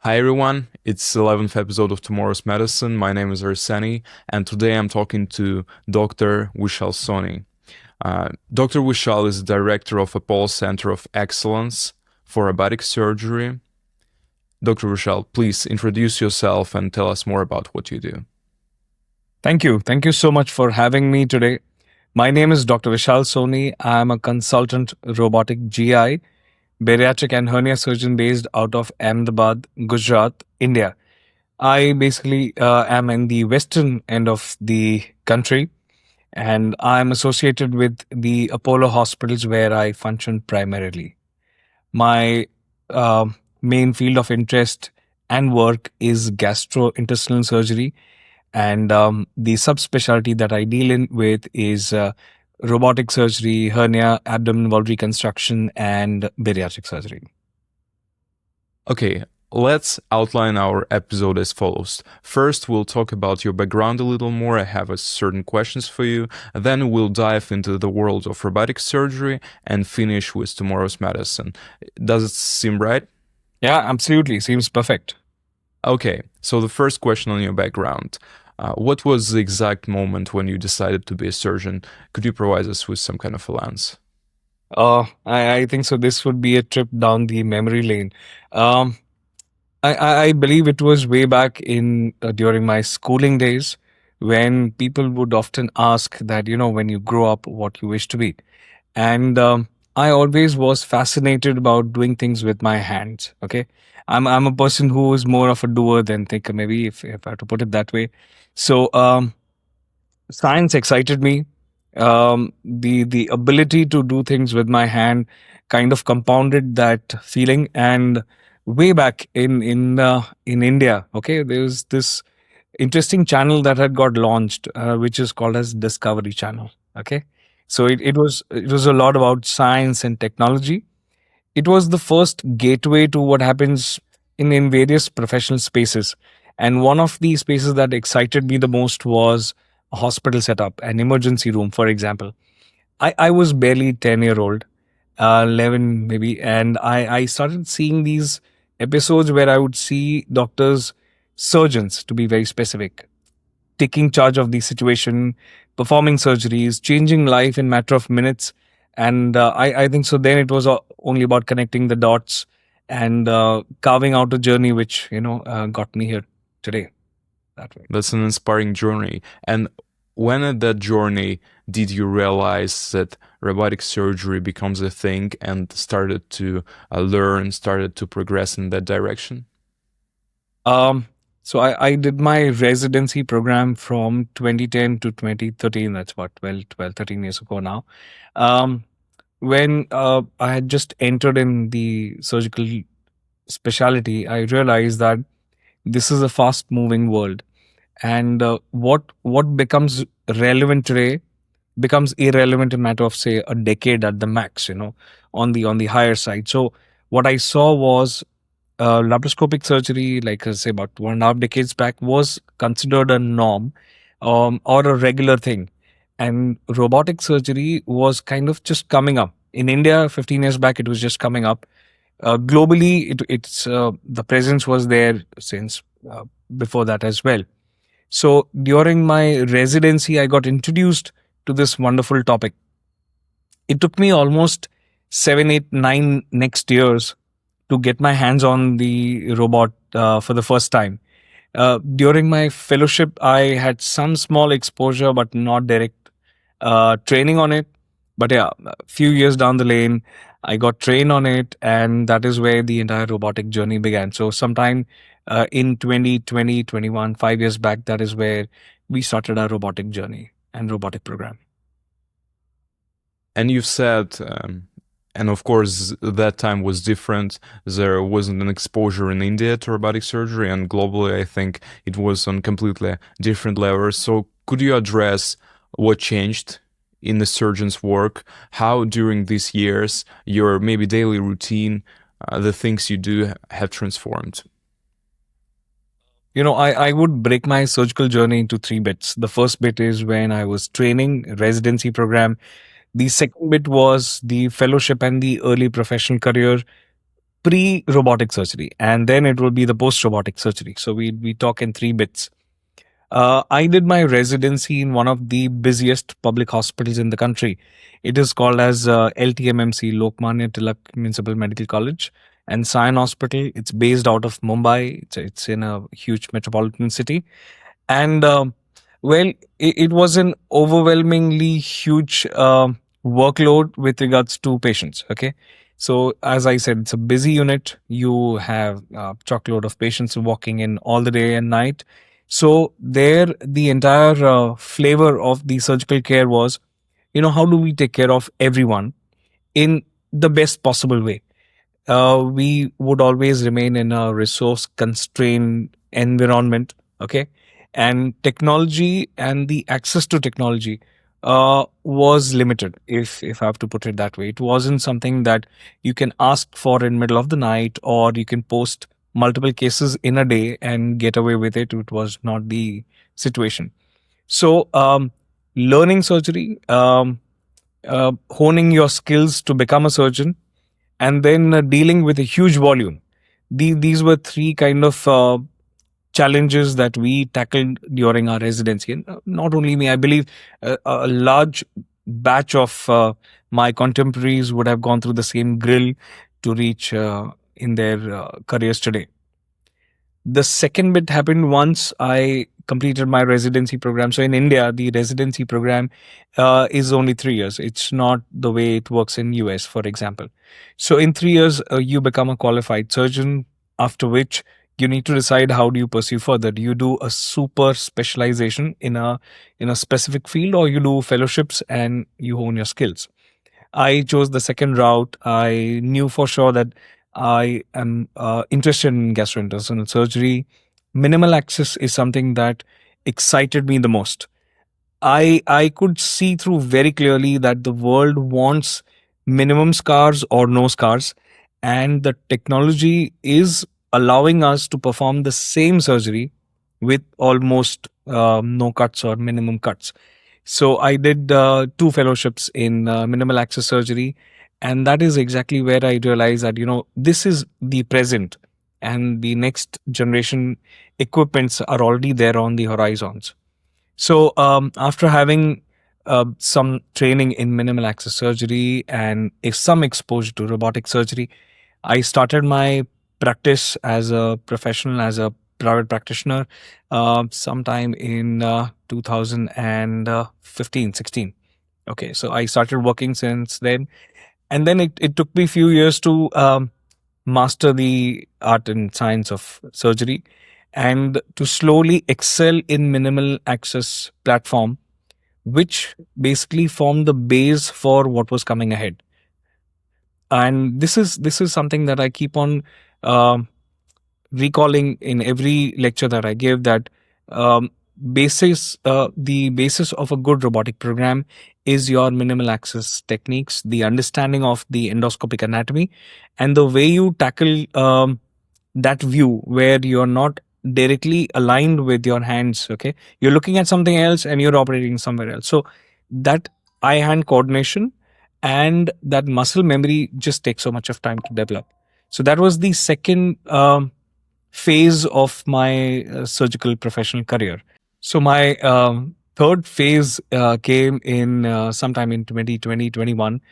Hi everyone, it's 11th episode of Tomorrow's Medicine. My name is Arseniy, and today I'm talking to Dr. Vishal Soni. Dr. Vishal is the director of Apollo Center of Excellence for Robotic Surgery. Dr. Vishal, please introduce yourself and tell us more about what you do. Thank you. Thank you so much for having me today. My name is Dr. Vishal Soni. I'm a consultant robotic GI, bariatric and hernia surgeon based out of Ahmedabad, Gujarat, India. I basically am in the western end of the country, and I'm associated with the Apollo hospitals where I function primarily. My uh, main field of interest and work is gastrointestinal surgery, and the subspecialty that I deal in with is robotic surgery, hernia, abdomen wall reconstruction, and bariatric surgery. Okay, let's outline our episode as follows. First, we'll talk about your background a little more. I have certain questions for you. Then we'll dive into the world of robotic surgery and finish with tomorrow's medicine. Does it seem right? Yeah, absolutely. Seems perfect. Okay, so the first question on your background. What was the exact moment when you decided to be a surgeon? Could you provide us with some kind of a lens? I think so. This would be a trip down the memory lane. Um, I believe it was way back in during my schooling days when people would often ask that, when you grow up, what you wish to be. And I always was fascinated about doing things with my hands. Okay, I'm a person who is more of a doer than thinker, maybe if I have to put it that way. So science excited me. The ability to do things with my hand kind of compounded that feeling. And way back in India, okay, there was this interesting channel that had got launched, which is called as Discovery Channel. Okay, so it was a lot about science and technology. It was the first gateway to what happens in various professional spaces. And one of the spaces that excited me the most was a hospital setup, an emergency room, for example. I was barely 10-year-old, 11 maybe, and I started seeing these episodes where I would see doctors, surgeons to be very specific, taking charge of the situation, performing surgeries, changing life in matter of minutes. And I think so. Then it was only about connecting the dots and carving out a journey, which got me here today. That way. That's an inspiring journey. And when at that journey did you realize that robotic surgery becomes a thing and started to learn, started to progress in that direction? So I did my residency program from 2010 to 2013. That's what, 13 years ago now. When I had just entered in the surgical specialty, I realized that this is a fast moving world. And what becomes relevant today becomes irrelevant in a matter of, say, a decade at the max, on the higher side. So what I saw was laparoscopic surgery, like I say, about 1.5 decades back, was considered a norm, or a regular thing, and robotic surgery was kind of just coming up. In India, 15 years back, it was just coming up. Globally, it's the presence was there since before that as well. So during my residency, I got introduced to this wonderful topic. It took me almost 7, 8, 9 next years to get my hands on the robot for the first time. During my fellowship, I had some small exposure, but not direct training on it. But yeah, a few years down the lane, I got trained on it, and that is where the entire robotic journey began. So sometime in 2020, 21, 5 years back, that is where we started our robotic journey and robotic program. And you've said, and of course, that time was different. There wasn't an exposure in India to robotic surgery, and globally, I think it was on completely different levels. So, could you address what changed in the surgeon's work? How, during these years, your maybe daily routine, the things you do have transformed? I would break my surgical journey into 3 bits. The first bit is when I was training, residency program. The second bit was the fellowship and the early professional career. pre-robotic surgery, and then it will be the post-robotic surgery. So we talk in three bits. I did my residency in one of the busiest public hospitals in the country. It is called as LTMMC, Lokmanya Tilak Municipal Medical College and Sion Hospital. It's based out of Mumbai. It's in a huge metropolitan city, and well, it was an overwhelmingly huge workload with regards to patients. Okay, so as I said, it's a busy unit. You have a truckload of patients walking in all the day and night. So there, the entire flavor of the surgical care was, how do we take care of everyone in the best possible way? We would always remain in a resource constrained environment. Okay, and technology and the access to technology was limited, if I have to put it that way. It wasn't something that you can ask for in middle of the night, or you can post multiple cases in a day and get away with it. It was not the situation. So learning surgery, honing your skills to become a surgeon, and then dealing with a huge volume. These were three kind of challenges that we tackled during our residency. And not only me, I believe a large batch of my contemporaries would have gone through the same grill to reach in their careers today. The second bit happened once I completed my residency program. So in India, the residency program is only 3 years. It's not the way it works in US, for example. So in 3 years, you become a qualified surgeon. After which you need to decide how do you pursue further. Do you do a super specialization in a specific field, or you do fellowships and you hone your skills? I chose the second route. I knew for sure that I am interested in gastrointestinal surgery. Minimal access is something that excited me the most. I could see through very clearly that the world wants minimum scars or no scars, and the technology is allowing us to perform the same surgery with almost no cuts or minimum cuts. So I did two fellowships in minimal access surgery, and that is exactly where I realized that this is the present, and the next generation equipments are already there on the horizons. So after having some training in minimal access surgery and some exposure to robotic surgery, I started my practice as a professional, as a private practitioner, sometime in 2015, 16. Okay, so I started working since then. And then it took me a few years to master the art and science of surgery and to slowly excel in minimal access platform, which basically formed the base for what was coming ahead. And this is something that I keep on um recalling in every lecture that I give, that um, the basis of a good robotic program is your minimal access techniques, the understanding of the endoscopic anatomy, and the way you tackle that view where you're not directly aligned with your hands. Okay, you're looking at something else and you're operating somewhere else. So that eye hand coordination and that muscle memory just takes so much of time to develop. So that was the second phase of my surgical professional career. So my third phase came in sometime in 2020, 21.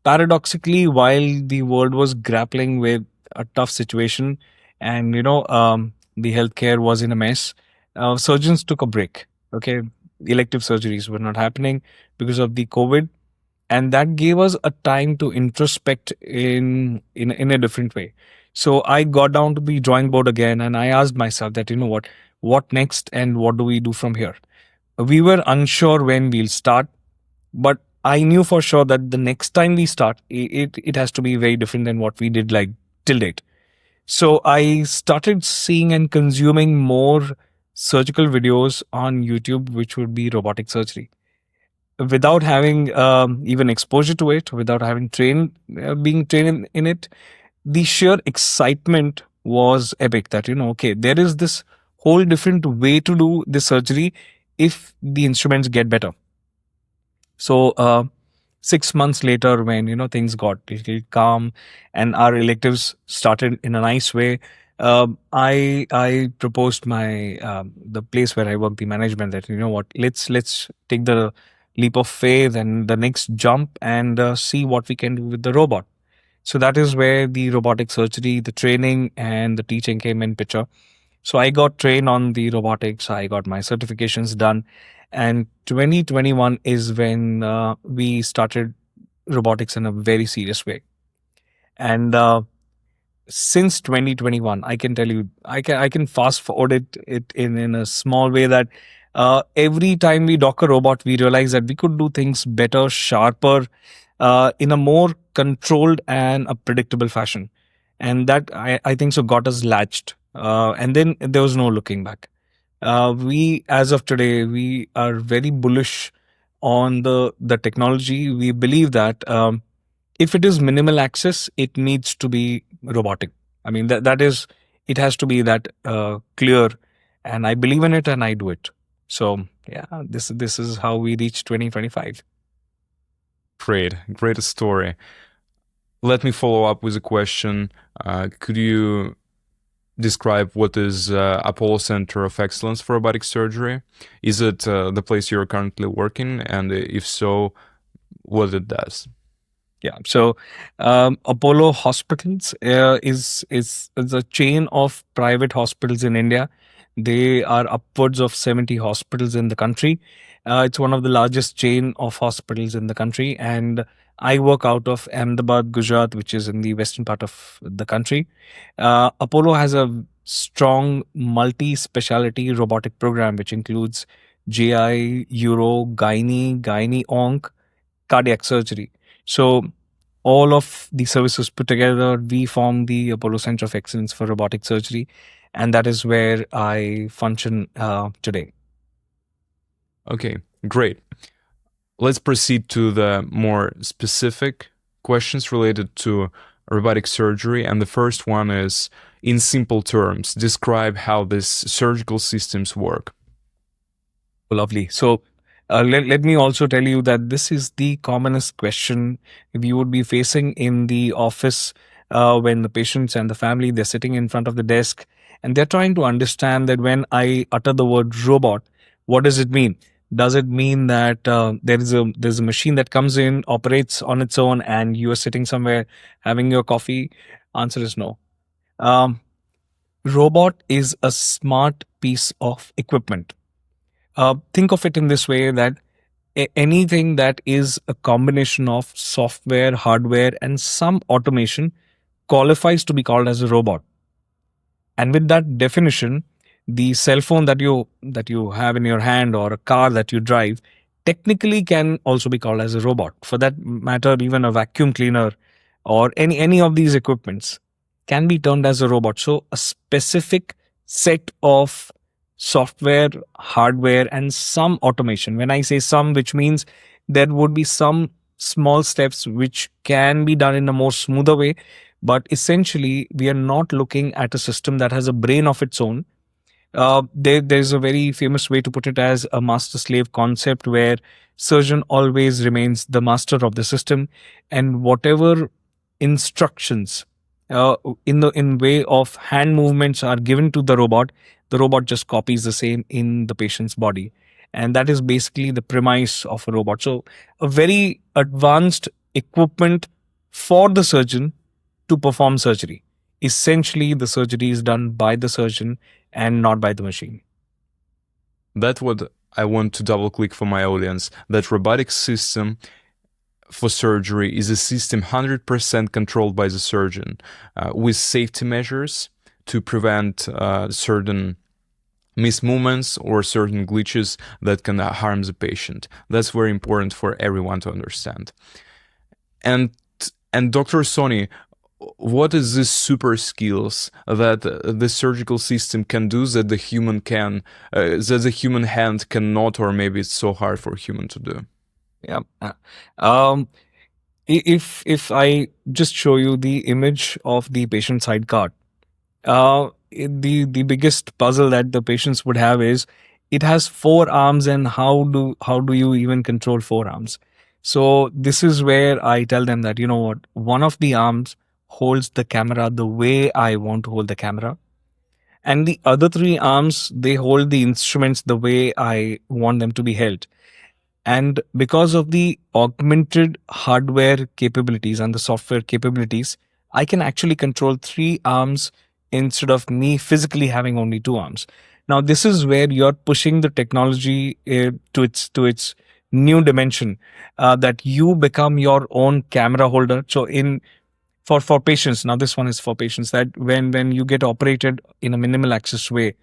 Paradoxically, while the world was grappling with a tough situation, and the healthcare was in a mess, surgeons took a break. Okay, elective surgeries were not happening because of the COVID, and that gave us a time to introspect in a different way. So I got down to the drawing board again, and I asked myself that, what next, and what do we do from here? We were unsure when we'll start, but I knew for sure that the next time we start, it has to be very different than what we did like till date. So I started seeing and consuming more surgical videos on YouTube, which would be robotic surgery, without having even exposure to it, without having being trained in it. The sheer excitement was epic, that okay, there is this whole different way to do the surgery if the instruments get better. So 6 months later, when things got a little calm and our electives started in a nice way, I proposed my the place where I work, the management, that what, let's take the leap of faith and the next jump and see what we can do with the robot. So that is where the robotic surgery, the training, and the teaching came in picture. So I got trained on the robotics. I got my certifications done, and 2021 is when we started robotics in a very serious way. And since 2021, I can tell you, I can fast forward it in a small way, that every time we dock a robot, we realize that we could do things better, sharper, in a more controlled and a predictable fashion. And that, I think so, got us latched. And then there was no looking back. We, as of today, we are very bullish on the technology. We believe that if it is minimal access, it needs to be robotic. I mean, that is, it has to be that clear, and I believe in it and I do it. So yeah, this is how we reach 2025. Great story. Let me follow up with a question. Could you describe what is Apollo Center of Excellence for Robotic Surgery? Is it the place you're currently working? And if so, what it does? Yeah. So Apollo Hospitals is a chain of private hospitals in India. They are upwards of 70 hospitals in the country. It's one of the largest chain of hospitals in the country, and I work out of Ahmedabad, Gujarat, which is in the western part of the country. Apollo has a strong multi-speciality robotic program, which includes GI, Euro, Gynae Onc, cardiac surgery. So all of the services put together, we form the Apollo Center of Excellence for Robotic Surgery, and that is where I function today. Okay, great. Let's proceed to the more specific questions related to robotic surgery. And the first one is, in simple terms, describe how these surgical systems work. Lovely. So let me also tell you that this is the commonest question we would be facing in the office, when the patients and the family, they're sitting in front of the desk and they're trying to understand that when I utter the word robot, what does it mean? Does it mean that there's a machine that comes in, operates on its own, and you are sitting somewhere having your coffee? Answer is no. Um, Robot is a smart piece of equipment. Think of it in this way, that anything that is a combination of software, hardware, and some automation qualifies to be called as a robot. And with that definition, the cell phone that you have in your hand, or a car that you drive, technically can also be called as a robot. For that matter, even a vacuum cleaner or any of these equipments can be termed as a robot. So a specific set of software, hardware, and some automation. When I say some, which means there would be some small steps which can be done in a more smoother way, but essentially we are not looking at a system that has a brain of its own. There's a very famous way to put it as a master slave concept, where surgeon always remains the master of the system, and whatever instructions in way of hand movements are given to the robot just copies the same in the patient's body. And that is basically the premise of a robot. So a very advanced equipment for the surgeon to perform surgery. Essentially, the surgery is done by the surgeon and not by the machine. That's what I want to double click for my audience. That robotic system for surgery is a system 100% controlled by the surgeon, with safety measures to prevent certain mismovements or certain glitches that can harm the patient. That's very important for everyone to understand. And Dr. Soni, what is this super skills that the surgical system can do that the human hand cannot, or maybe it's so hard for a human to do? Yeah. If I just show you the image of the patient side cart, the biggest puzzle that the patients would have is, it has four arms, and how do you even control four arms? So this is where I tell them that, you know what, one of the arms holds the camera the way I want to hold the camera, and the other three arms, they hold the instruments the way I want them to be held. And because of the augmented hardware capabilities and the software capabilities, I can actually control three arms instead of me physically having only two arms. Now, this is where you're pushing the technology to its new dimension, that you become your own camera holder. So, in for patients, now this one is for patients, that when you get operated in a minimal access way,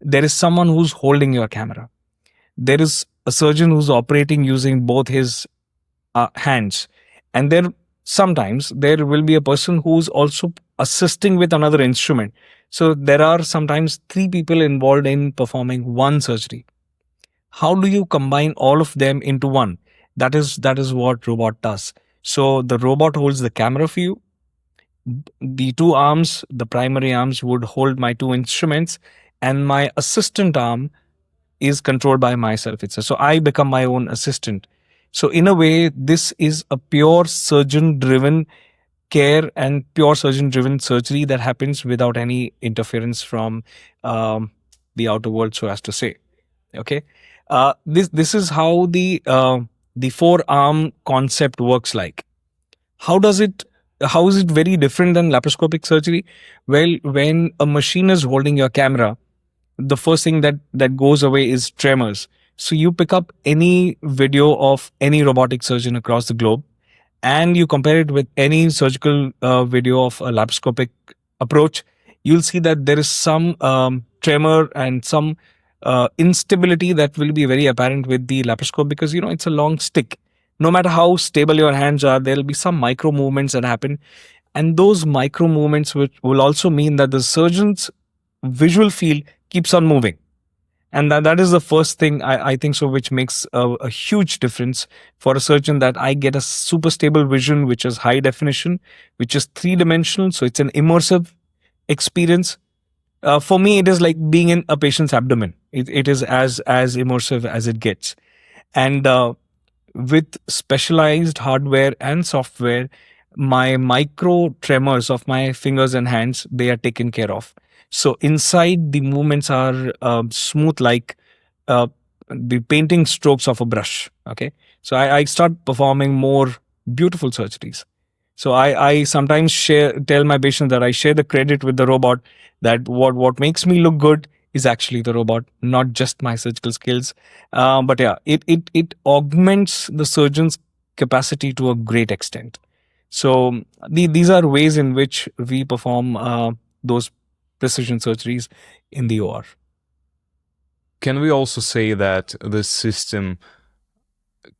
there is someone who's holding your camera. There is a surgeon who's operating using both his hands, and there sometimes there will be a person who's also assisting with another instrument. So there are sometimes three people involved in performing one surgery. How do you combine all of them into one? That is what robot does. So the robot holds the camera for you. The two arms, the primary arms, would hold my two instruments, and my assistant arm is controlled by myself itself. So I become my own assistant. So in a way, this is a pure surgeon driven care and pure surgeon driven surgery that happens without any interference from um, the outer world, so as to say. Okay. This is how the forearm concept works like. How does it how is it very different than laparoscopic surgery? Well, when a machine is holding your camera, the first thing that goes away is tremors. So you pick up any video of any robotic surgeon across the globe, and you compare it with any surgical video of a laparoscopic approach, you'll see that there is some tremor and some instability that will be very apparent with the laparoscope, because it's a long stick. No matter how stable your hands are, there'll be some micro movements that happen, and those micro movements which will also mean that the surgeon's visual field keeps on moving. And that is the first thing I think so, which makes a huge difference for a surgeon, that I get a super stable vision, which is high definition, which is three-dimensional. So it's an immersive experience. For me, it is like being in a patient's abdomen. It is as immersive as it gets. And with specialized hardware and software, my micro tremors of my fingers and hands, they are taken care of. So inside, the movements are smooth, like uh, the painting strokes of a brush. Okay, so I start performing more beautiful surgeries. So I sometimes tell my patients that I share the credit with the robot, that what makes me look good is actually the robot, not just my surgical skills. But yeah, it augments the surgeon's capacity to a great extent. So these are ways in which we perform those precision surgeries in the OR. Can we also say that this system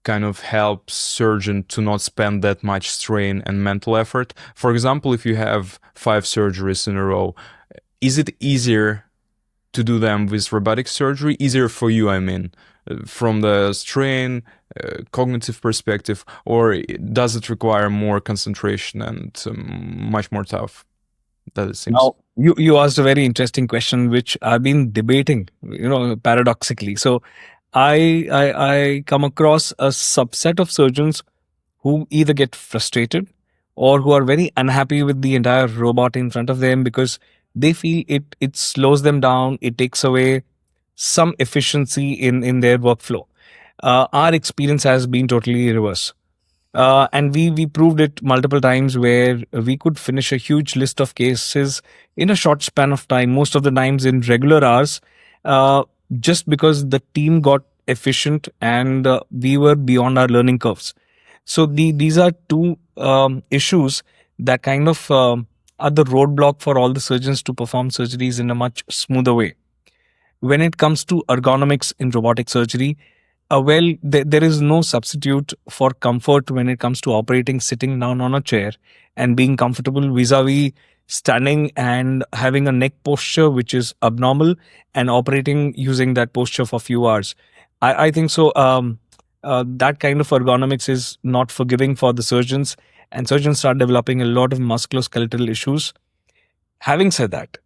kind of helps surgeon to not spend that much strain and mental effort? For example, if you have 5 surgeries in a row, is it easier to do them with robotic surgery? Easier for you, I mean, from the strain, cognitive perspective, or does it require more concentration and much more tough? That it seems. Now, you asked a very interesting question, which I've been debating, paradoxically. So I come across a subset of surgeons who either get frustrated or who are very unhappy with the entire robot in front of them, because they feel it slows them down, it takes away some efficiency in their workflow. Our experience has been totally reverse. And we proved it multiple times, where we could finish a huge list of cases in a short span of time, most of the times in regular hours, uh, just because the team got efficient, and we were beyond our learning curves. So these are two issues that kind of are the roadblock for all the surgeons to perform surgeries in a much smoother way. When it comes to ergonomics in robotic surgery, well, there is no substitute for comfort when it comes to operating sitting down on a chair and being comfortable vis-a-vis standing and having a neck posture which is abnormal, and operating using that posture for a few hours. I think so. That kind of ergonomics is not forgiving for the surgeons, and surgeons start developing a lot of musculoskeletal issues. Having said that,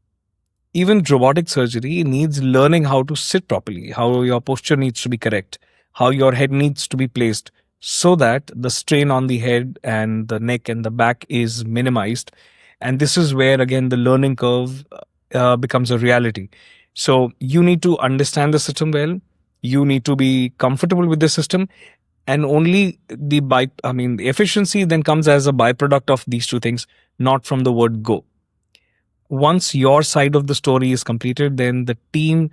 even robotic surgery needs learning how to sit properly, how your posture needs to be correct, how your head needs to be placed, so that the strain on the head and the neck and the back is minimized. And this is where, again, the learning curve becomes a reality. So you need to understand the system well, you need to be comfortable with the system, and only the efficiency then comes as a byproduct of these two things, not from the word go. Once your side of the story is completed, then the team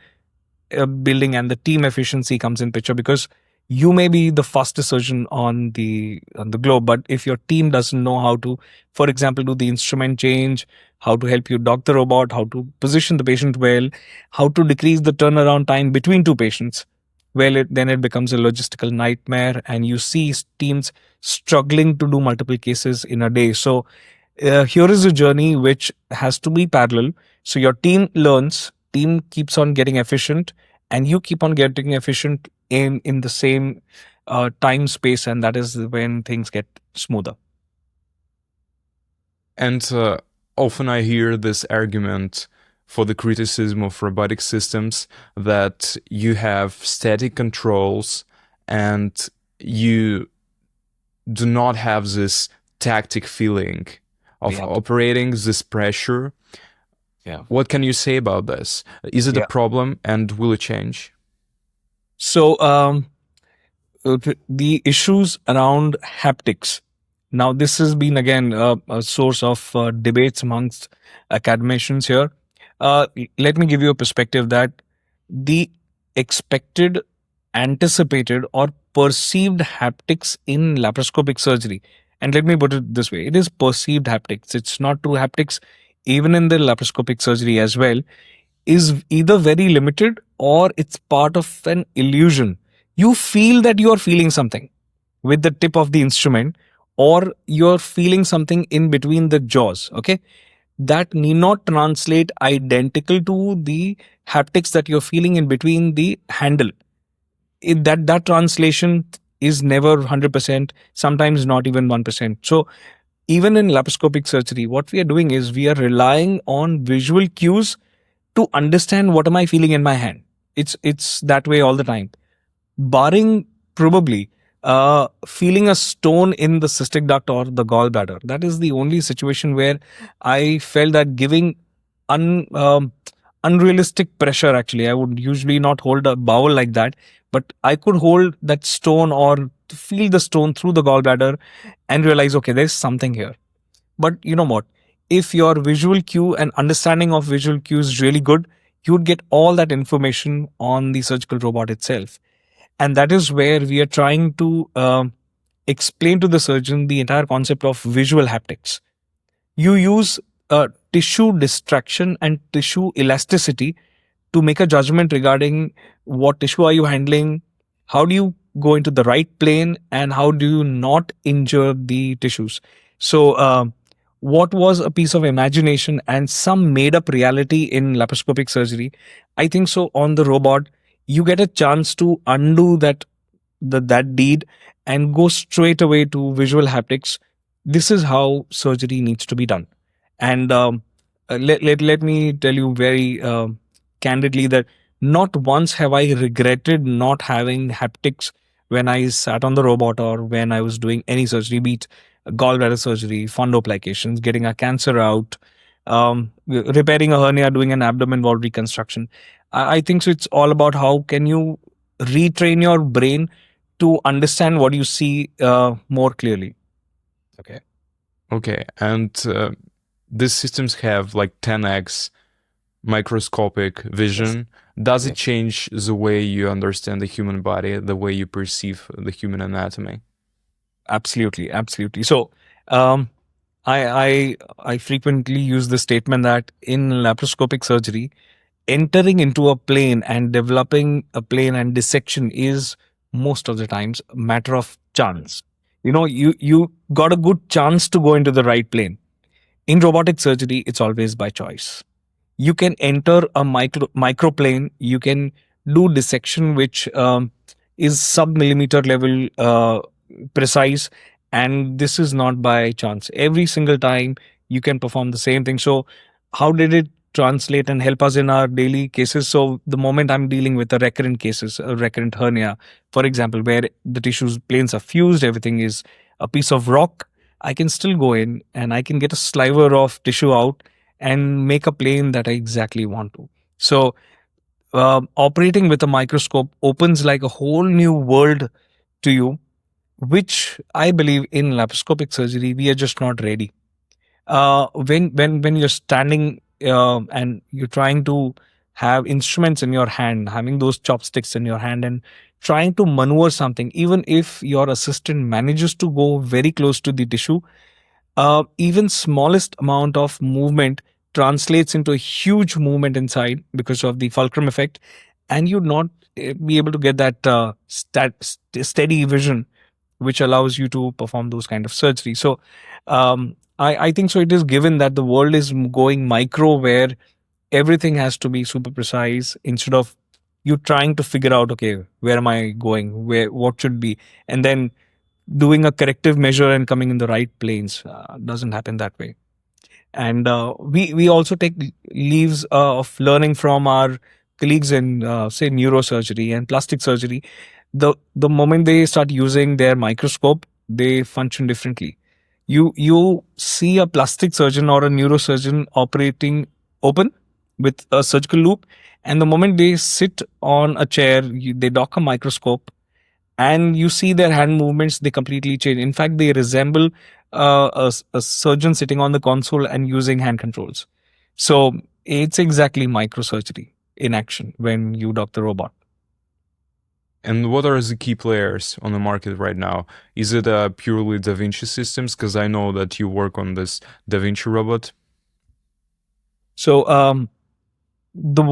building and the team efficiency comes in picture, because you may be the fastest surgeon on the globe, but if your team doesn't know how to, for example, do the instrument change, how to help you dock the robot, how to position the patient well, how to decrease the turnaround time between two patients, well, then it becomes a logistical nightmare, and you see teams struggling to do multiple cases in a day. So here is a journey which has to be parallel. So your team learns, team keeps on getting efficient, and you keep on getting efficient in the same time space, and that is when things get smoother. And often I hear this argument for the criticism of robotic systems that you have static controls and you do not have this tactic feeling of Yeah. operating this pressure. Yeah. What can you say about this? Is it a problem, and will it change? So the issues around haptics. Now, this has been again a source of debates amongst academicians here. Let me give you a perspective that the expected, anticipated, or perceived haptics in laparoscopic surgery, and let me put it this way, it is perceived haptics, it's not true haptics, even in the laparoscopic surgery as well, is either very limited or it's part of an illusion. You feel that you are feeling something with the tip of the instrument, or you're feeling something in between the jaws. Okay. That need not translate identical to the haptics that you're feeling in between the handle. That translation is never 100%, sometimes not even 1%. So even in laparoscopic surgery, what we are doing is we are relying on visual cues to understand what am I feeling in my hand. It's that way all the time, barring probably feeling a stone in the cystic duct or the gallbladder. That is the only situation where I felt that giving un, um, unrealistic pressure. Actually, I would usually not hold a bowel like that, but I could hold that stone or feel the stone through the gallbladder and realize, okay, there's something here. But you know what? If your visual cue and understanding of visual cues is really good, you'd get all that information on the surgical robot itself. And that is where we are trying to explain to the surgeon the entire concept of visual haptics. You use tissue distraction and tissue elasticity to make a judgment regarding what tissue are you handling, how do you go into the right plane, and how do you not injure the tissues. So what was a piece of imagination and some made up reality in laparoscopic surgery, I think so on the robot you get a chance to undo that deed and go straight away to visual haptics. This is how surgery needs to be done. And let me tell you very candidly that not once have I regretted not having haptics when I sat on the robot or when I was doing any surgery, be it gallbladder surgery, fundoplications, getting a cancer out, repairing a hernia, doing an abdomen wall reconstruction. I think so. It's all about how can you retrain your brain to understand what you see more clearly. Okay. Okay, and these systems have like 10x microscopic vision. Does it change the way you understand the human body, the way you perceive the human anatomy? Absolutely, absolutely. So, I frequently use the statement that in laparoscopic surgery, entering into a plane and developing a plane and dissection is most of the times a matter of chance. You know, you got a good chance to go into the right plane. In robotic surgery, it's always by choice. You can enter a microplane. You can do dissection, which is sub millimeter level precise, and this is not by chance. Every single time you can perform the same thing. So, how did it translate and help us in our daily cases. So the moment I'm dealing with a recurrent cases, a recurrent hernia, for example, where the tissues planes are fused, everything is a piece of rock, I can still go in and I can get a sliver of tissue out and make a plane that I exactly want to. So operating with a microscope opens like a whole new world to you, which I believe in laparoscopic surgery we are just not ready. When you're standing and you're trying to have instruments in your hand, having those chopsticks in your hand and trying to maneuver something, even if your assistant manages to go very close to the tissue, even smallest amount of movement translates into a huge movement inside because of the fulcrum effect, and you not be able to get that steady vision which allows you to perform those kind of surgery. So I think so it is given that the world is going micro, where everything has to be super precise, instead of you trying to figure out, okay, where am I going, where what should be, and then doing a corrective measure and coming in the right planes. Doesn't happen that way. And we also take leaves of learning from our colleagues in say neurosurgery and plastic surgery. The moment they start using their microscope, they function differently. You see a plastic surgeon or a neurosurgeon operating open with a surgical loop, and the moment they sit on a chair, they dock a microscope and you see their hand movements, they completely change. In fact, they resemble a surgeon sitting on the console and using hand controls. So it's exactly microsurgery in action when you dock the robot. And what are the key players on the market right now? Is it purely Da Vinci systems? Because I know that you work on this Da Vinci robot. So the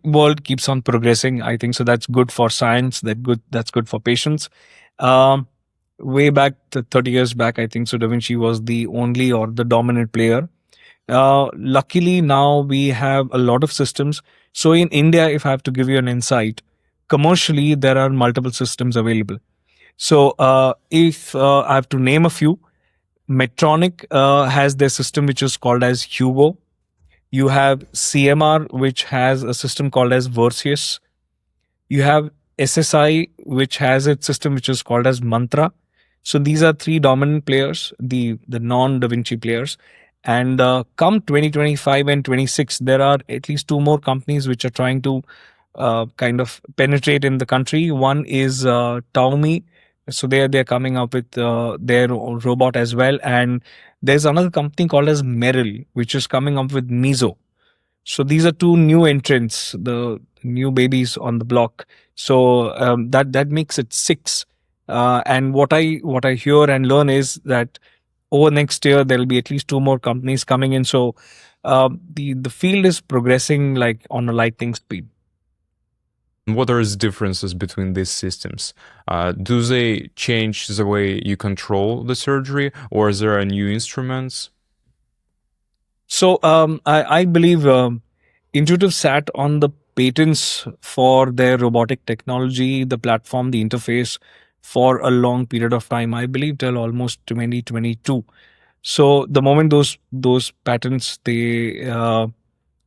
world keeps on progressing. I think so. That's good for science. That's good for patients. Um, Way back 30 years back, I think so. Da Vinci was the only or the dominant player. Luckily, now we have a lot of systems. So in India, if I have to give you an insight, commercially there are multiple systems available. So if I have to name a few, Medtronic has their system which is called as Hugo. You have CMR, which has a system called as Vercius. You have SSI, which has its system which is called as Mantra. So these are three dominant players, the non Da Vinci players. And come 2025 and 26, there are at least two more companies which are trying to kind of penetrate in the country. One is Taomi. So they're coming up with their own robot as well. And there's another company called as Merrill, which is coming up with Mizo. So these are two new entrants, the new babies on the block. So that makes it six. And what I hear and learn is that over next year there'll be at least two more companies coming in. So the field is progressing like on a lightning speed. What are the differences between these systems? Do they change the way you control the surgery, or is there new instruments? So I believe Intuitive sat on the patents for their robotic technology, the platform, the interface for a long period of time. I believe till almost 2022. So the moment those patents they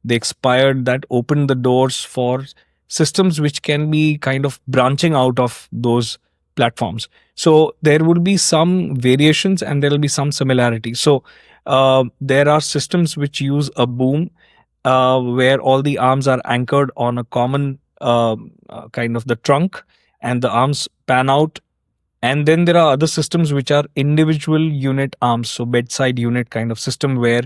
expired, that opened the doors for systems which can be kind of branching out of those platforms. So there will be some variations and there will be some similarities. So there are systems which use a boom where all the arms are anchored on a common kind of the trunk, and the arms pan out. And then there are other systems which are individual unit arms, so bedside unit kind of system, where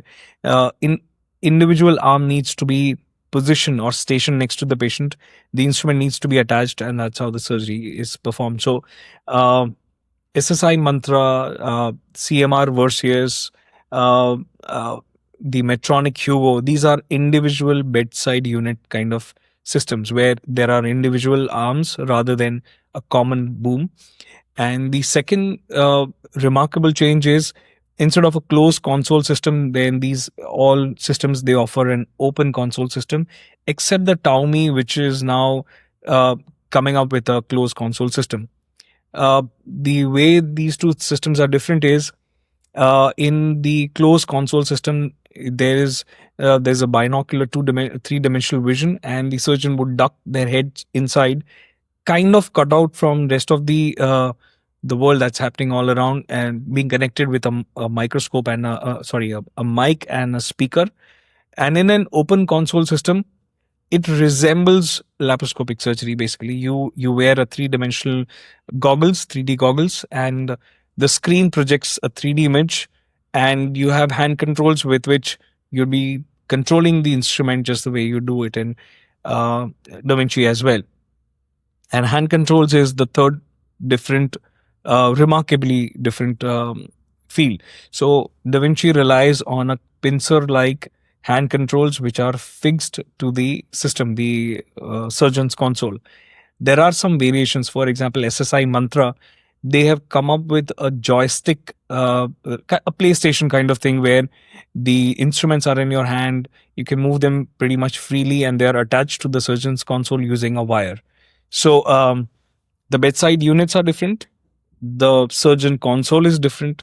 in individual arm needs to be positioned or stationed next to the patient. The instrument needs to be attached, and that's how the surgery is performed. So uh, SSI Mantra, CMR Vercius, uh, uh, the Medtronic Hugo, these are individual bedside unit kind of systems where there are individual arms rather than a common boom. And the second remarkable change is, instead of a closed console system, then these all systems they offer an open console system, except the Taomi, which is now uh, coming up with a closed console system. The way these two systems are different is in the closed console system, There's a binocular three-dimensional vision, and the surgeon would duck their head inside, kind of cut out from rest of the world that's happening all around, and being connected with a microscope and a mic and a speaker. And in an open console system, it resembles laparoscopic surgery. Basically, you wear a three-dimensional goggles, 3D goggles, and the screen projects a 3D image, and you have hand controls with which you'll be controlling the instrument just the way you do it in Da Vinci as well. And hand controls is the third different, remarkably different field. So Da Vinci relies on a pincer like hand controls which are fixed to the system, the surgeon's console. There are some variations. For example, SSI Mantra, they have come up with a joystick, a PlayStation kind of thing, where the instruments are in your hand. You can move them pretty much freely, and they are attached to the surgeon's console using a wire. So the bedside units are different, the surgeon console is different,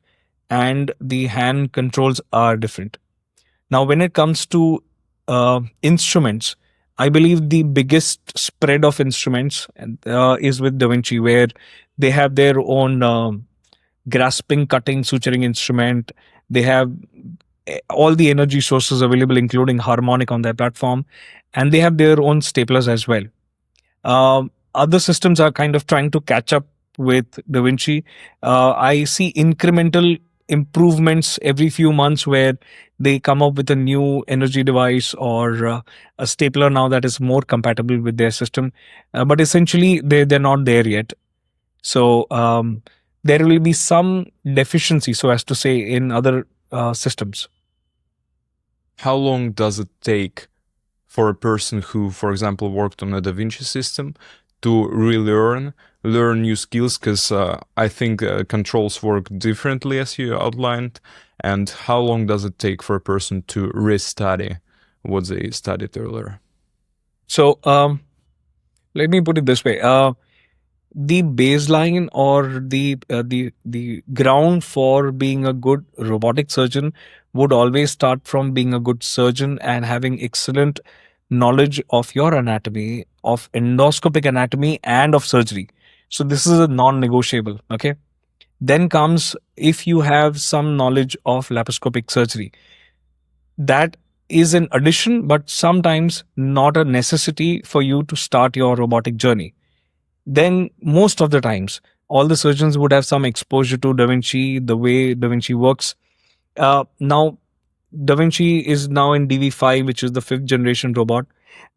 and the hand controls are different. Now, when it comes to instruments, I believe the biggest spread of instruments is with Da Vinci, where they have their own grasping, cutting, suturing instrument. They have all the energy sources available, including harmonic on their platform, and they have their own staplers as well. Other systems are kind of trying to catch up with Da Vinci. I see incremental improvements every few months where they come up with a new energy device or a stapler now that is more compatible with their system. But essentially, they're not there yet. So there will be some deficiency, so as to say, in other systems. How long does it take for a person who, for example, worked on a Da Vinci system to learn new skills? Because I think controls work differently as you outlined. And how long does it take for a person to restudy what they studied earlier? So let me put it this way. The baseline or the ground for being a good robotic surgeon would always start from being a good surgeon and having excellent knowledge of your anatomy, of endoscopic anatomy, and of surgery. So this is a non-negotiable. Okay. Then comes if you have some knowledge of laparoscopic surgery. That is an addition, but sometimes not a necessity for you to start your robotic journey. Then most of the times, all the surgeons would have some exposure to Da Vinci, the way Da Vinci works. Now, Da Vinci is now in DV5, which is the fifth generation robot.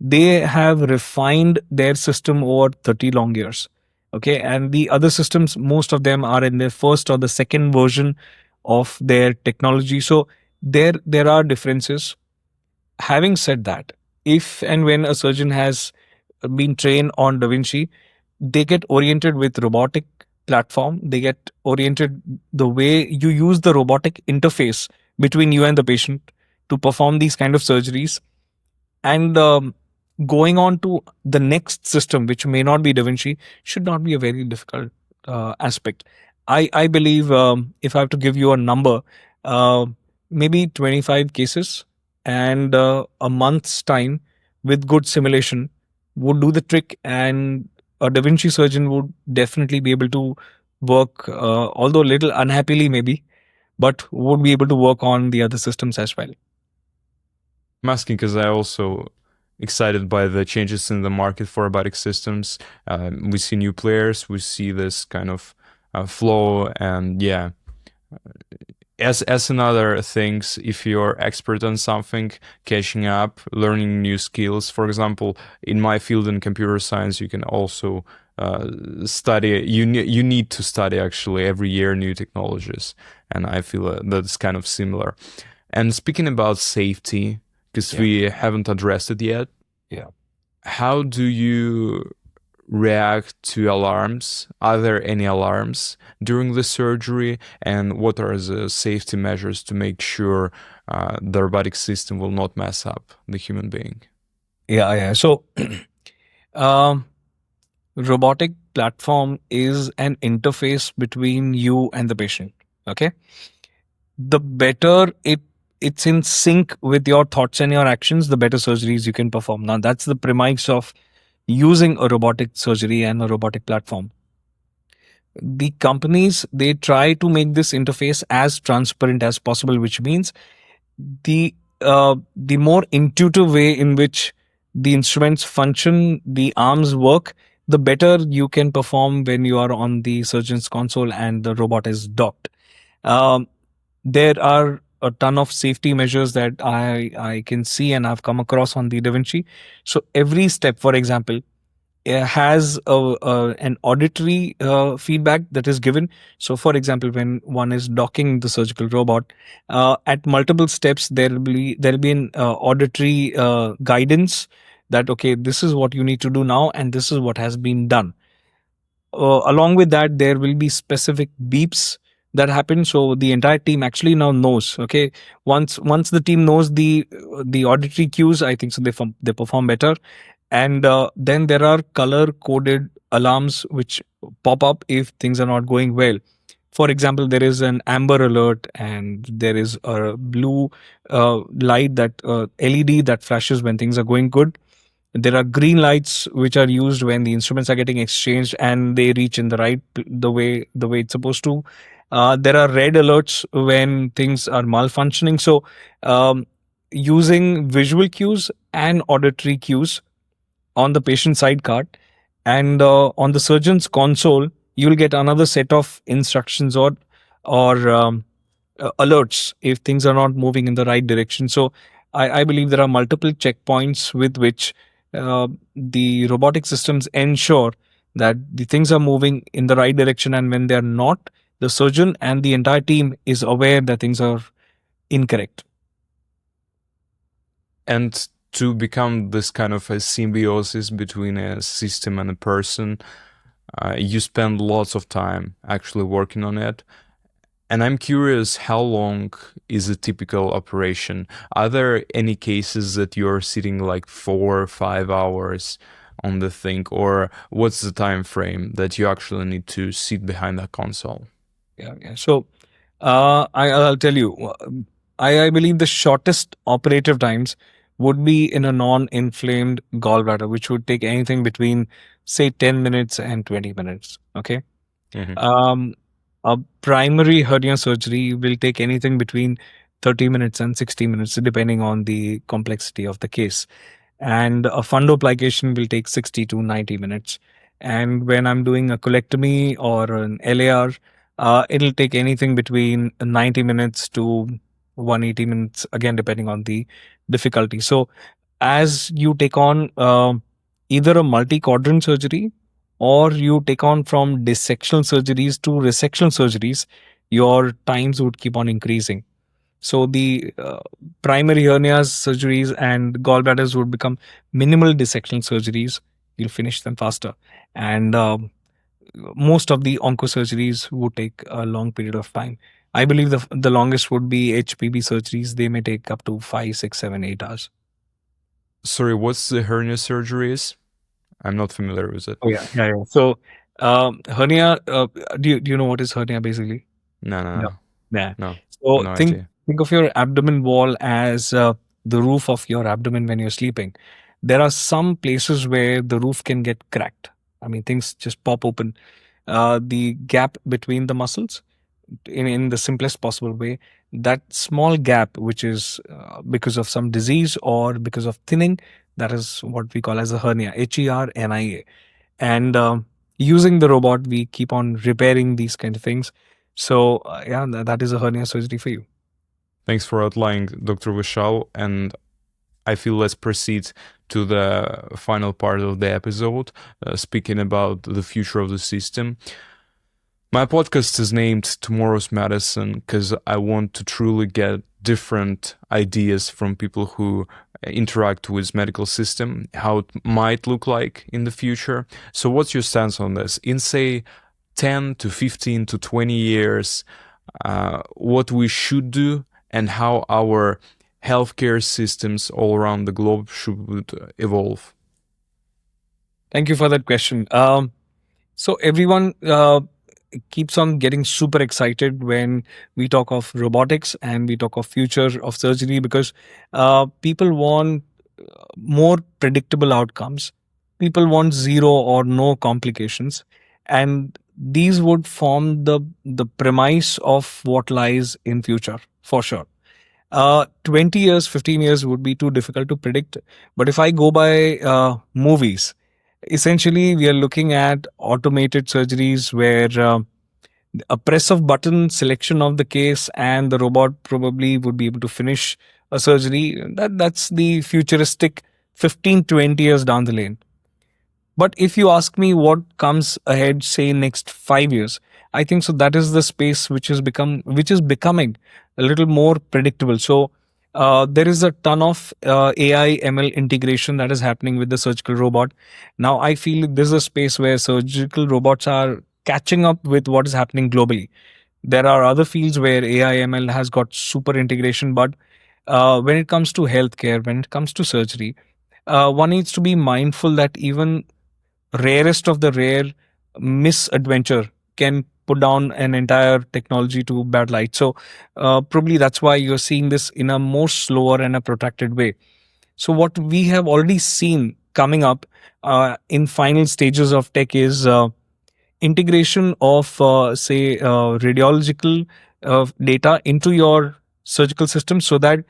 They have refined their system over 30 long years. Okay. And the other systems, most of them are in their first or the second version of their technology. So there are differences. Having said that, if and when a surgeon has been trained on Da Vinci, they get oriented with robotic platform. They get oriented the way you use the robotic interface between you and the patient to perform these kind of surgeries. And going on to the next system, which may not be Da Vinci, should not be a very difficult aspect. I believe, if I have to give you a number, uh, maybe 25 cases and a month's time with good simulation would do the trick, and a Da Vinci surgeon would definitely be able to work, although a little unhappily maybe, but would be able to work on the other systems as well. I'm asking because I also excited by the changes in the market for robotic systems. We see new players, we see this kind of flow, and yeah. As in other things, if you're expert on something, catching up, learning new skills. For example, in my field in computer science, you can also study. You need to study actually every year new technologies, and I feel that's kind of similar. And speaking about safety, because we haven't addressed it yet. Yeah. How do you react to alarms? Are there any alarms during the surgery? And what are the safety measures to make sure the robotic system will not mess up the human being? Yeah. So, robotic platform is an interface between you and the patient. Okay. The better it it's in sync with your thoughts and your actions, the better surgeries you can perform. Now, that's the premise of using a robotic surgery and a robotic platform. The companies, they try to make this interface as transparent as possible, which means the the more intuitive way in which the instruments function, the arms work, the better you can perform when you are on the surgeon's console and the robot is docked. Um, there are a ton of safety measures that I can see and I've come across on the Da Vinci. So every step, for example, has an auditory feedback that is given. So, for example, when one is docking the surgical robot, at multiple steps there will be an auditory guidance that, okay, this is what you need to do now, and this is what has been done. Along with that, there will be specific beeps that happen, so the entire team actually now knows. Okay, once the team knows the auditory cues, I think so they perform better. And then there are color coded alarms which pop up if things are not going well. For example, there is an amber alert and there is a blue light, that LED that flashes when things are going good. There are green lights which are used when the instruments are getting exchanged and they reach in the way it's supposed to. There are red alerts when things are malfunctioning. So, um, using visual cues and auditory cues on the patient side card, and on the surgeon's console, you'll get another set of instructions or alerts if things are not moving in the right direction. So I believe there are multiple checkpoints with which the robotic systems ensure that the things are moving in the right direction, and when they're not, the surgeon and the entire team is aware that things are incorrect. And to become this kind of a symbiosis between a system and a person, you spend lots of time actually working on it. And I'm curious, how long is a typical operation? Are there any cases that you're sitting like 4 or 5 hours on the thing, or what's the time frame that you actually need to sit behind that console? Yeah. So, I'll tell you, I believe the shortest operative times would be in a non-inflamed gallbladder, which would take anything between, say, 10 minutes and 20 minutes. Okay. Mhm. Um, a primary hernia surgery will take anything between 30 minutes and 60 minutes, depending on the complexity of the case. And a fundoplication will take 60 to 90 minutes. And when I'm doing a colectomy or an LAR, it'll take anything between 90 minutes to 180 minutes, again, depending on the difficulty. So, as you take on either a multi quadrant surgery or you take on from dissectional surgeries to resectional surgeries, your times would keep on increasing. So the primary hernias surgeries and gallbladders would become minimal dissectional surgeries. You'll finish them faster, and most of the oncosurgeries would take a long period of time. I believe the longest would be HPB surgeries. They may take up to 5, 6, 7, 8 hours. Sorry, what's the hernia surgeries? I'm not familiar with it. Oh yeah. So hernia. Do you know what is hernia basically? No, no, No. no, Yeah. no, So no think idea. think of your abdomen wall as the roof of your abdomen when you're sleeping. There are some places where the roof can get cracked. I mean, things just pop open. The gap between the muscles, in the simplest possible way, that small gap, which is because of some disease or because of thinning, that is what we call as a hernia, HERNIA. And using the robot, we keep on repairing these kind of things. So yeah, that is a hernia surgery for you. Thanks for outlining, Dr. Vishal. And I feel let's proceed to the final part of the episode, speaking about the future of the system. My podcast is named Tomorrow's Medicine because I want to truly get different ideas from people who interact with medical system, how it might look like in the future. So what's your stance on this? In say 10 to 15 to 20 years, what we should do and how our healthcare systems all around the globe should evolve? Thank you for that question. So everyone, keeps on getting super excited when we talk of robotics and we talk of future of surgery, because people want more predictable outcomes. People want zero or no complications, and these would form the premise of what lies in future for sure. 20 years, 15 years would be too difficult to predict. But if I go by movies, essentially we are looking at automated surgeries where a press of button, selection of the case, and the robot probably would be able to finish a surgery. That's the futuristic 15, 20 years down the lane. But if you ask me what comes ahead, say next 5 years, I think so that is the space which is becoming a little more predictable. So there is a ton of AI ML integration that is happening with the surgical robot. Now I feel this is a space where surgical robots are catching up with what is happening globally. There are other fields where AI ML has got super integration, but when it comes to healthcare, when it comes to surgery, one needs to be mindful that even rarest of the rare misadventure can put down an entire technology to bad light. So probably that's why you're seeing this in a more slower and a protracted way. So what we have already seen coming up in final stages of tech is integration of say radiological data into your surgical system, so that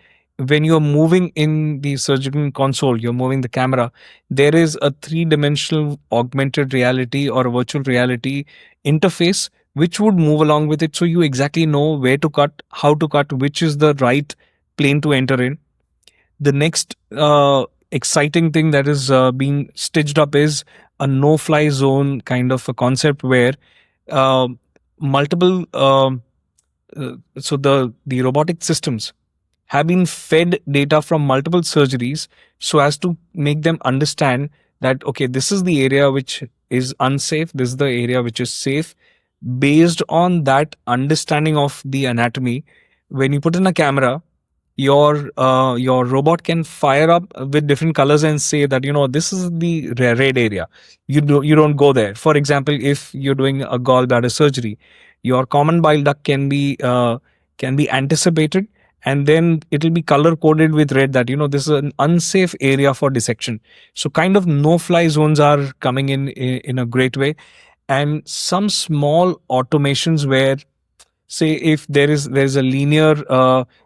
when you're moving in the surgical console, you're moving the camera, there is a three-dimensional augmented reality or a virtual reality interface which would move along with it, so you exactly know where to cut, how to cut, which is the right plane to enter in. The next exciting thing that is being stitched up is a no-fly zone kind of a concept where uh, multiple so the robotic systems have been fed data from multiple surgeries so as to make them understand that okay, this is the area which is unsafe, this is the area which is safe. Based on that understanding of the anatomy, when you put in a camera, your robot can fire up with different colors and say that, you know, this is the red area, you don't go there. For example, if you're doing a gallbladder surgery, your common bile duct can be anticipated, and then it'll be color coded with red, that, you know, this is an unsafe area for dissection. So kind of no fly zones are coming in a great way. And some small automations where, say, if there is a linear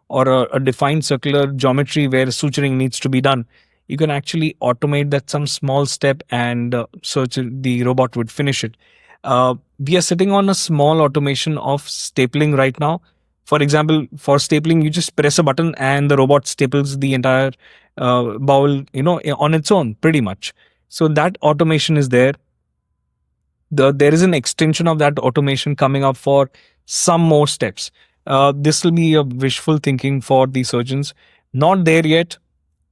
or a defined circular geometry where suturing needs to be done, you can actually automate that some small step, and search the robot would finish it. We are sitting on a small automation of stapling right now. For example, for stapling, you just press a button and the robot staples the entire bowel, you know, on its own, pretty much. So that automation is there. There is an extension of that automation coming up for some more steps. This will be a wishful thinking for the surgeons. Not there yet.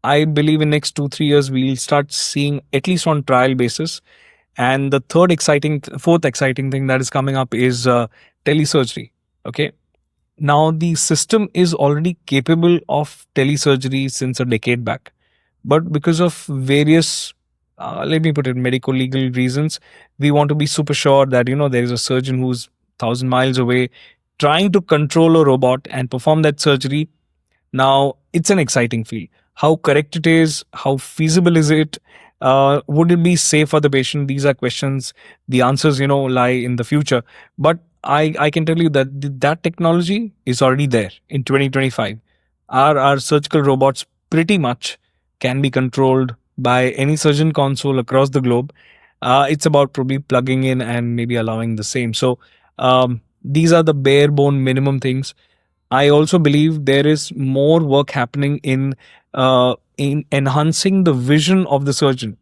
I believe in next 2 3 years we'll start seeing, at least on trial basis. And the fourth exciting thing that is coming up is telesurgery. Okay, now the system is already capable of telesurgery since a decade back, but because of various let me put it, medical legal reasons, we want to be super sure that, you know, there is a surgeon who's 1,000 miles away trying to control a robot and perform that surgery. Now, it's an exciting field. How correct it is, how feasible is it, would it be safe for the patient? These are questions. The answers, you know, lie in the future. But I can tell you that that technology is already there in 2025. Our surgical robots pretty much can be controlled by any surgeon console across the globe. It's about probably plugging in and maybe allowing the same. So these are the bare bone minimum things. I also believe there is more work happening in enhancing the vision of the surgeon.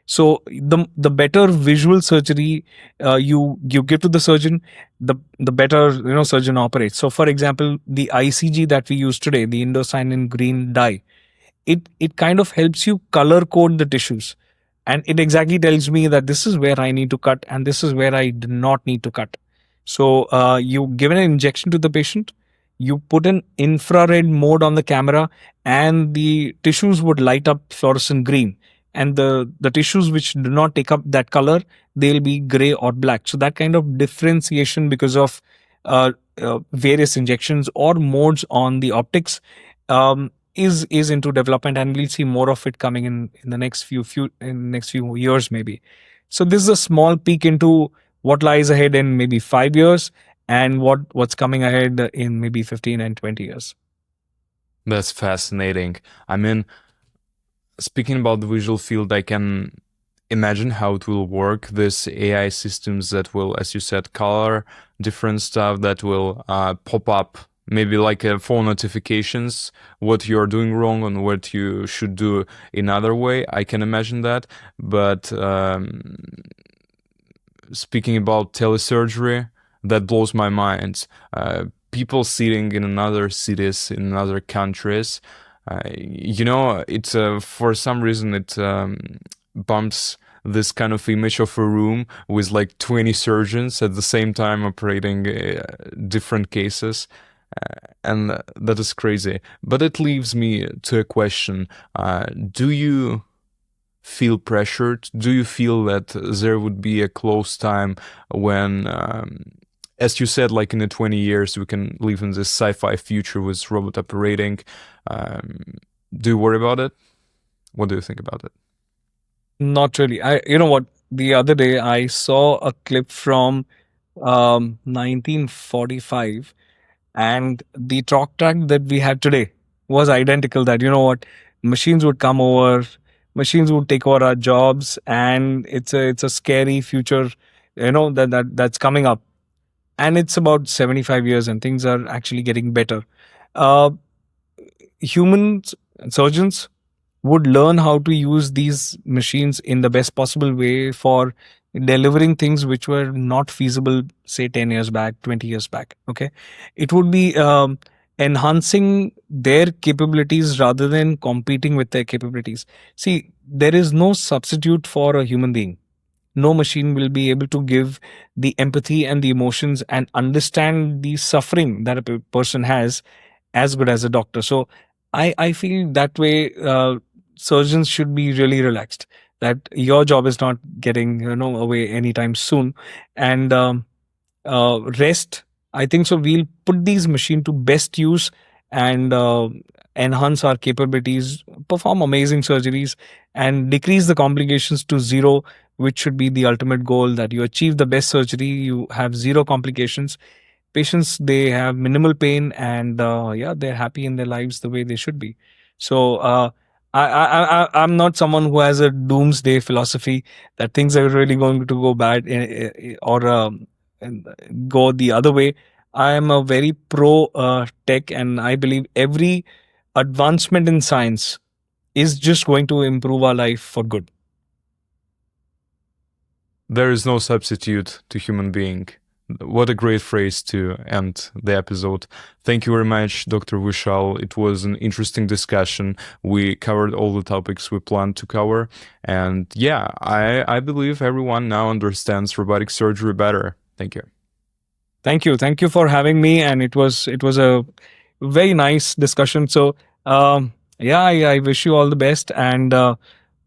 So the better visual surgery you give to the surgeon, the better, you know, surgeon operates. So for example, the ICG that we use today, the indocyanine green dye, it kind of helps you color code the tissues, and it exactly tells me that this is where I need to cut and this is where I do not need to cut. So you give an injection to the patient, you put an infrared mode on the camera, and the tissues would light up fluorescent green. and the tissues which do not take up that color, they'll be gray or black. So that kind of differentiation because of various injections or modes on the optics is into development, and we'll see more of it coming in the next few years maybe. So this is a small peek into what lies ahead in maybe 5 years, and what's coming ahead in maybe 15 and 20 years. That's fascinating. I mean, speaking about the visual field, I can imagine how it will work. This AI systems that will, as you said, color different stuff that will pop up, maybe like phone notifications, what you're doing wrong and what you should do in other way. I can imagine that. But speaking about telesurgery, that blows my mind. People sitting in other cities, in other countries, it for some reason it bumps this kind of image of a room with like 20 surgeons at the same time operating different cases. And that is crazy. But it leaves me to a question. Do you feel pressured? Do you feel that there would be a close time when, as you said, like in the 20 years, we can live in this sci-fi future with robot operating? Do you worry about it? What do you think about it? Not really. You know what? The other day I saw a clip from 1945, and the talk track that we have today was identical. That, you know what, machines would come over, machines would take over our jobs, and it's a scary future. That's coming up, and it's about 75 years, and things are actually getting better. Uh, Humans, surgeons would learn how to use these machines in the best possible way for delivering things which were not feasible, say 10 years back, 20 years back. Okay. It would be enhancing their capabilities rather than competing with their capabilities. See, there is no substitute for a human being. No machine will be able to give the empathy and the emotions and understand the suffering that a person has as good as a doctor. So I feel that way. Surgeons should be really relaxed that your job is not getting away anytime soon, and rest. I think so. We'll put these machine to best use and enhance our capabilities, perform amazing surgeries, and decrease the complications to zero, which should be the ultimate goal. That you achieve the best surgery, you have zero complications, patients they have minimal pain, and yeah, they're happy in their lives the way they should be. So I'm not someone who has a doomsday philosophy that things are really going to go bad, or and go the other way. I am a very pro tech, and I believe every advancement in science is just going to improve our life for good. There is no substitute to human being. What a great phrase to end the episode. Thank you very much, Dr. Vishal. It was an interesting discussion. We covered all the topics we planned to cover. And yeah, I believe everyone now understands robotic surgery better. Thank you. Thank you for having me, and it was a very nice discussion. So yeah, I wish you all the best, and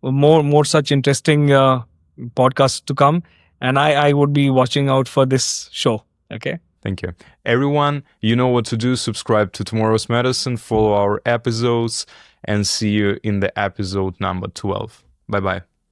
more such interesting podcasts to come. And I would be watching out for this show. Okay. Thank you. Everyone, you know what to do. Subscribe to Tomorrow's Medicine, follow our episodes, and see you in the episode number 12. Bye bye.